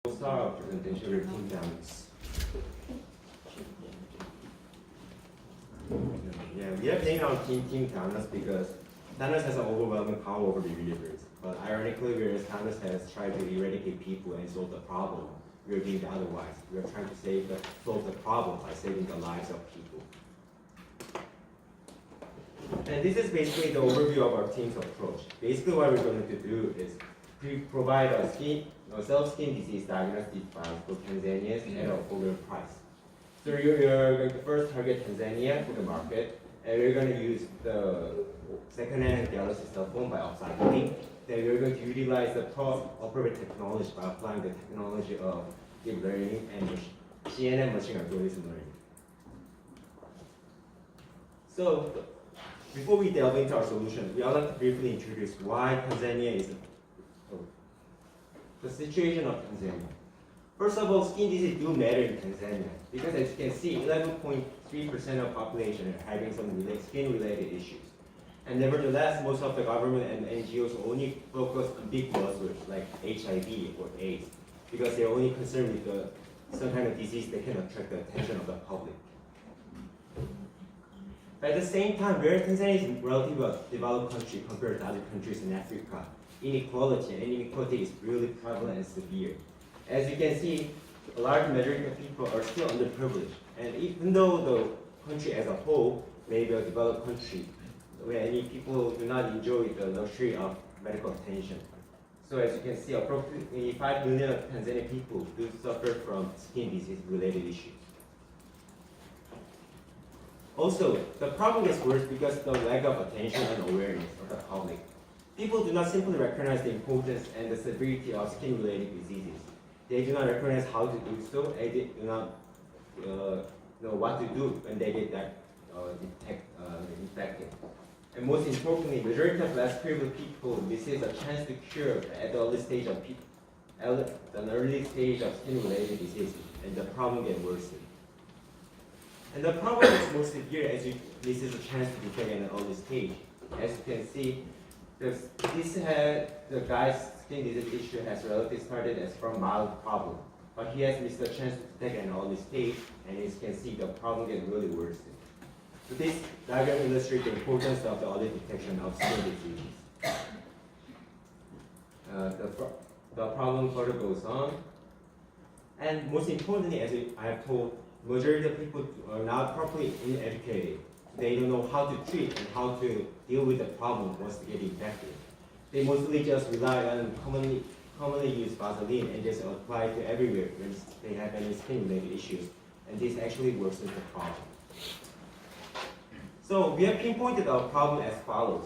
We'll start our presentation with Team Thanos. Yeah, we have named our Team Thanos because Thanos has an overwhelming power over the universe. But ironically, whereas Thanos has tried to eradicate people and solve the problem, we are doing otherwise. We are trying to solve the problem by saving the lives of people. And this is basically the overview of our team's approach. Basically, what we're going to do is to provide a self-skin disease diagnostic device for Tanzanians at an affordable price. So you're going to first target Tanzania for the market, and we're going to use the second-hand Galaxy cell phone by upcycling. Then we're going to utilize the appropriate technology by applying the technology of deep learning and CNN machine algorithm learning. So before we delve into our solution, we would like to briefly introduce why Tanzania is the situation of Tanzania. First of all, skin disease do matter in Tanzania because, as you can see, 11.3% of population are having some skin-related issues. And nevertheless, most of the government and NGOs only focus on big buzzwords like HIV or AIDS because they're only concerned with some kind of disease that can attract the attention of the public. At the same time, where Tanzania is a relatively developed country compared to other countries in Africa, inequality is really prevalent and severe. As you can see, a large majority of people are still underprivileged. And even though the country as a whole may be a developed country, where many people do not enjoy the luxury of medical attention. So as you can see, approximately 5 million of Tanzanian people do suffer from skin disease related issues. Also, the problem gets worse because of the lack of attention and awareness of the public. People do not simply recognize the importance and the severity of skin-related diseases. They do not recognize how to do so, and they do not know what to do when they get infected. And most importantly, majority of less privileged people misses a chance to cure at the early stage of skin-related diseases, and the problem gets worse. And the problem is more severe as you misses a chance to detect at an early stage. As you can see, the guy's skin disease issue has relatively started as from mild problem, but he has missed a chance to detect at an early stage, and as you can see, the problem gets really worse. So this diagram illustrates the importance of the early detection of skin diseases. The problem further goes on, and most importantly, as I have told, majority of people are not properly educated. They don't know how to treat and how to deal with the problem once they get infected. They mostly just rely on commonly used Vaseline and just apply it to everywhere when they have any skin-related issues. And this actually worsens the problem. So we have pinpointed our problem as follows.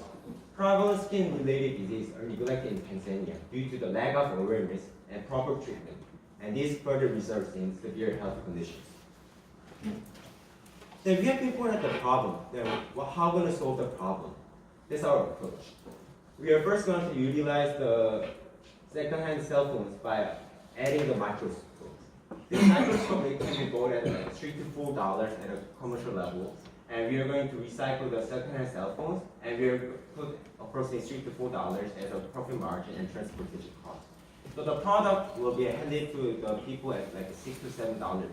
Prevalent skin-related diseases are neglected in Tanzania due to the lack of awareness and proper treatment. And this further results in severe health conditions. Then we have pinpointed the problem. Then how are we going to solve the problem? That's our approach. We are first going to utilize the second-hand cell phones by adding the microscope. This microscope can be bought at $3 to $4 at a commercial level. And we are going to recycle the second-hand cell phones, and we are going to put approximately $3 to $4 as a profit margin and transportation cost. So the product will be handed to the people at like $6 to $7.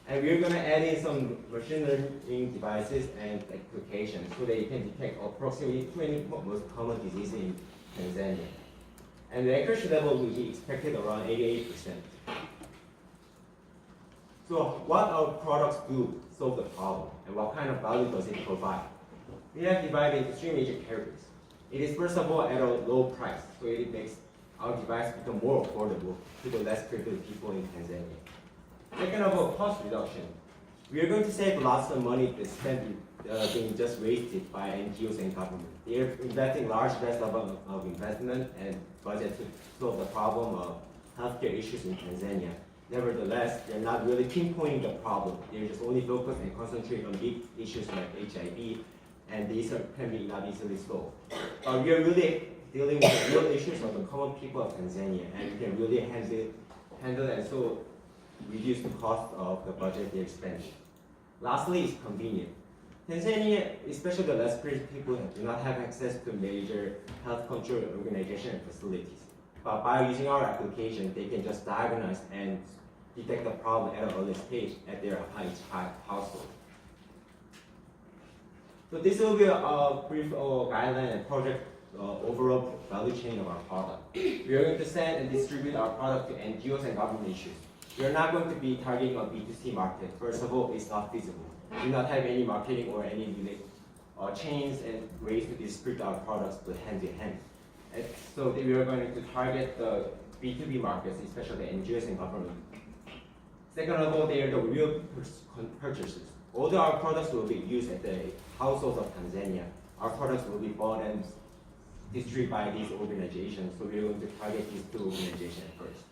And we're going to add in some machine learning devices and applications so that you can detect approximately 20 most common diseases in Tanzania. And the accuracy level will be expected around 88%. So what our products do solve the problem, and what kind of value does it provide? We have divided into three major categories. It is first of all at a low price, so it makes our device become more affordable to the less privileged people in Tanzania. Second of all, cost reduction. We are going to save lots of money that's spent being just wasted by NGOs and government. They are investing large level of investment and budget to solve the problem of healthcare issues in Tanzania. Nevertheless, they're not really pinpointing the problem. They're just only focused and concentrate on big issues like HIV, and these can be not easily solved. But we are really dealing with the real issues of the common people of Tanzania, and we can really handle and so reduce the cost of the budget they're spending. Lastly is convenient. Tanzania, especially the less privileged people, do not have access to major health control organization and facilities. But by using our application, they can just diagnose and detect the problem at an early stage at their household. So this will be a brief guideline and project overall value chain of our product. We are going to send and distribute our product to NGOs and government issues. We are not going to be targeting a B2C market. First of all, it's not feasible. We do not have any marketing or any chains and ways to distribute our products hand in hand. And so we are going to target the B2B markets, especially the NGOs and government. Second of all, they are the real purchasers. Although our products will be used at the households of Tanzania, our products will be bought and distributed by these organizations. So we're going to target these two organizations first.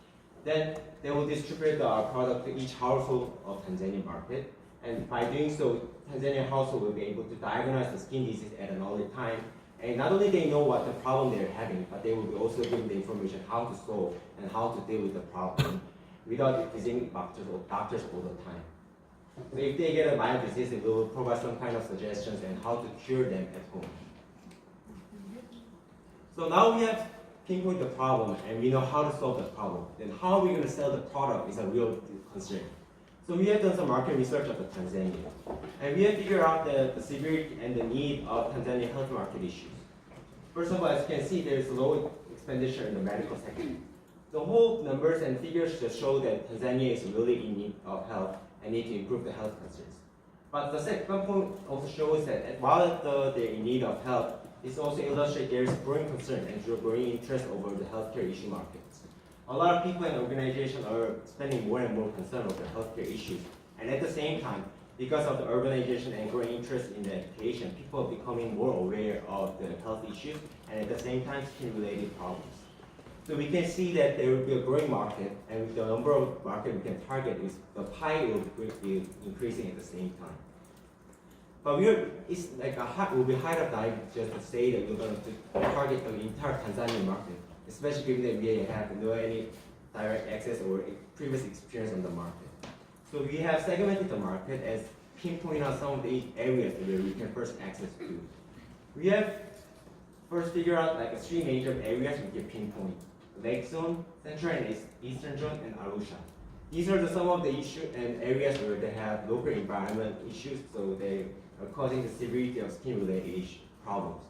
Then they will distribute our product to each household of Tanzanian market. And by doing so, Tanzanian household will be able to diagnose the skin disease at an early time. And not only they know what the problem they're having, but they will be also given the information how to solve and how to deal with the problem without visiting doctors all the time. So if they get a mild disease, we will provide some kind of suggestions and how to cure them at home. So now we have pinpointed the problem and we know how to solve the problem. Then how are we going to sell the product is a real concern. So we have done some market research of the Tanzania. And we have figured out the severity and the need of Tanzania health market issues. First of all, as you can see, there is low expenditure in the medical sector. The whole numbers and figures just show that Tanzania is really in need of help and need to improve the health concerns. But the second point also shows that while they're in need of help, it also illustrates there is growing concern and growing interest over the healthcare issue markets. A lot of people and organizations are spending more and more concern over healthcare issues. And at the same time, because of the urbanization and growing interest in the education, people are becoming more aware of the health issues and at the same time skin-related problems. So we can see that there will be a growing market, and the number of market we can target is the pie will be increasing at the same time. But it's like it will be hard to just to say that we're going to target the entire Tanzanian market, especially given that we have no any direct access or previous experience on the market. So we have segmented the market as pinpointing out some of the areas where we can first access to. We have first figured out like 3 major areas we can pinpoint: Lake Zone, Central and Eastern Zone, and Arusha. These are some of the issues and areas where they have local environment issues, so they are causing the severity of skin-related problems.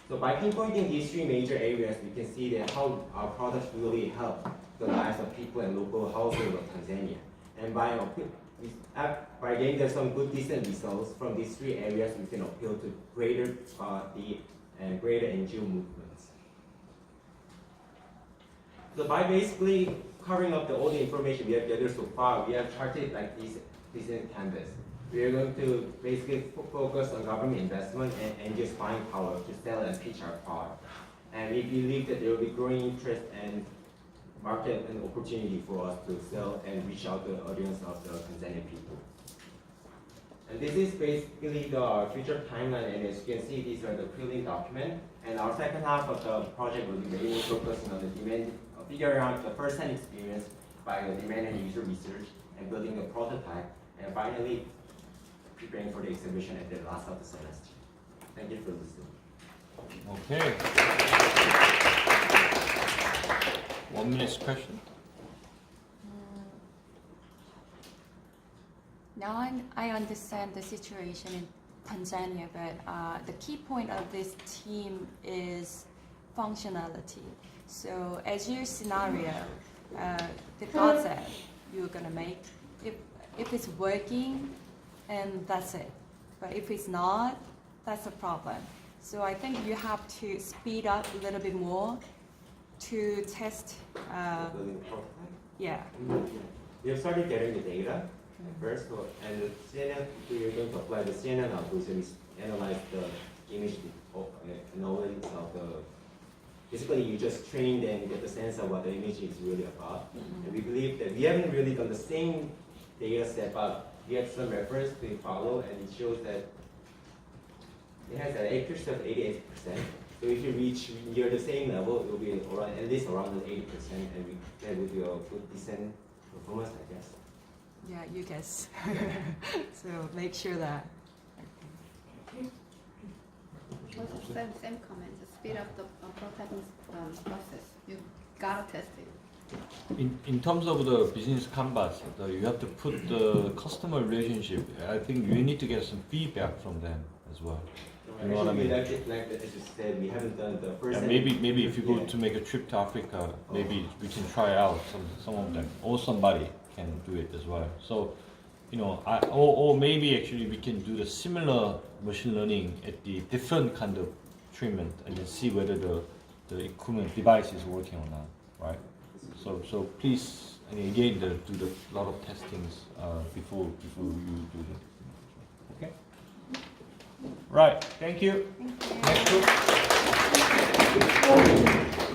So by pinpointing these 3 major areas, we can see that how our products really help the lives of people and local households of Tanzania. And by getting some good, decent results from these 3 areas, we can appeal to greater and greater NGO movements. So by basically covering up all the information we have gathered so far, we have charted like this in canvas. We are going to basically focus on government investment and NGOs buying power to sell and pitch our product. And we believe that there will be growing interest and market and opportunity for us to sell and reach out to the audience of the Tanzanian people. And this is basically the future timeline, and as you can see, these are the prelim document. And our second half of the project will be mainly focusing on the demand, figuring out the first-hand experience by the demand and user research and building a prototype, and finally preparing for the exhibition at the last of the semester. Thank you for listening. Okay. 1 minute question. Now I understand the situation in Tanzania, but the key point of this team is functionality. So as your scenario, the concept you're gonna make, if it's working, and that's it. But if it's not, that's a problem. So I think you have to speed up a little bit more to test. Building a prototype? Yeah. We have started getting the data at first, and the CNN, we are going to apply the CNN output, so we analyze the image analytics of the. Basically, you just train and get the sense of what the image is really about. Mm-hmm. And we believe that we haven't really done the same data set, but we have some reference to follow, and it shows that it has an accuracy of 88%. So if you reach near the same level, it will be around, at least around 80%, and that would be a good, decent performance, I guess. Yeah, you guess. So make sure that. Also, same comment. Speed up the prototyping process. You gotta test it. In terms of the business canvas, you have to put the customer relationship. I think you need to get some feedback from them as well. You know what I Actually, mean? like as you said, we haven't done the first. Yeah, maybe if you go to make a trip to Africa, maybe we can try out some of them, or somebody can do it as well. So, you know, or maybe actually we can do the similar machine learning at the different kind of treatment and then see whether the equipment device is working or not, right? So please, and again, do a lot of testings before you do it. Okay. Right. Thank you. Thank you. Next group.